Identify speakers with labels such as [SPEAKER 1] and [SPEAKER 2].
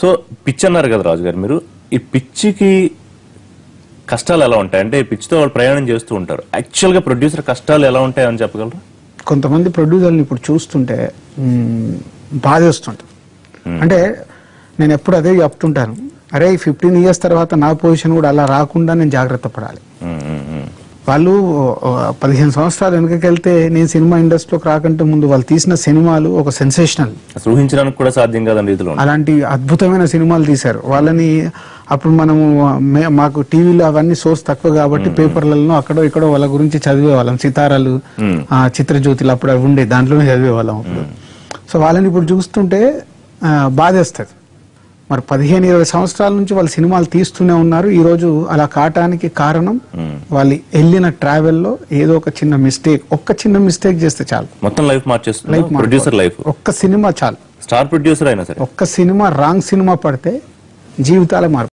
[SPEAKER 1] So pitch అన్నారు కదా రాజు గారు మీరు, ఈ పిచ్చికి కష్టాలు ఎలా ఉంటాయి అంటే పిచ్చితో వాళ్ళు ప్రయాణం చేస్తూ ఉంటారు, యాక్చువల్ గా ప్రొడ్యూసర్ కష్టాలు ఎలా ఉంటాయి అని చెప్పగలరా?
[SPEAKER 2] కొంతమంది ప్రొడ్యూసర్ని ఇప్పుడు చూస్తుంటే బాధేస్తుంటారు. అంటే నేను ఎప్పుడు అదే చెప్తుంటాను, అరే 15 years తర్వాత నా పొజిషన్ కూడా అలా రాకుండా నేను జాగ్రత్త పడాలి. వాళ్ళు 15 సంవత్సరాలు వెనకకెళ్తే నేను సినిమా ఇండస్ట్రీలోకి రాకంటే ముందు వాళ్ళు తీసిన సినిమాలు ఒక సెన్సేషనల్,
[SPEAKER 1] ఊహించడానికి కూడా సాధ్యం కాదని రీతిలో
[SPEAKER 2] అలాంటి అద్భుతమైన సినిమాలు తీశారు. వాళ్ళని అప్పుడు మనము మాకు టీవీలో అవన్నీ సోర్స్ తక్కువ కాబట్టి పేపర్లలో అక్కడో ఇక్కడో వాళ్ళ గురించి చదివేవాళ్ళం. సితారాలు, చిత్రజ్యోతిలు అప్పుడు అవి ఉండే, దాంట్లోనే చదివేవాళ్ళం అప్పుడు. సో వాళ్ళని ఇప్పుడు చూస్తుంటే బాధేస్తుంది. మరి 15-20 సంవత్సరాల నుంచి వాళ్ళు సినిమాలు తీస్తూనే ఉన్నారు. ఈ రోజు అలా కావటానికి కారణం వాళ్ళు వెళ్ళిన ట్రావెల్లో ఏదో ఒక చిన్న మిస్టేక్, ఒక్క చిన్న మిస్టేక్ చేస్తే చాలు, మొత్తం
[SPEAKER 1] లైఫ్ మార్చేస్తుంది. ప్రొడ్యూసర్ లైఫ్
[SPEAKER 2] ఒక్క సినిమా చాలు,
[SPEAKER 1] స్టార్ ప్రొడ్యూసర్ అయినా సరే
[SPEAKER 2] ఒక్క సినిమా రాంగ్ సినిమా పడితే జీవితాలే మార్పు.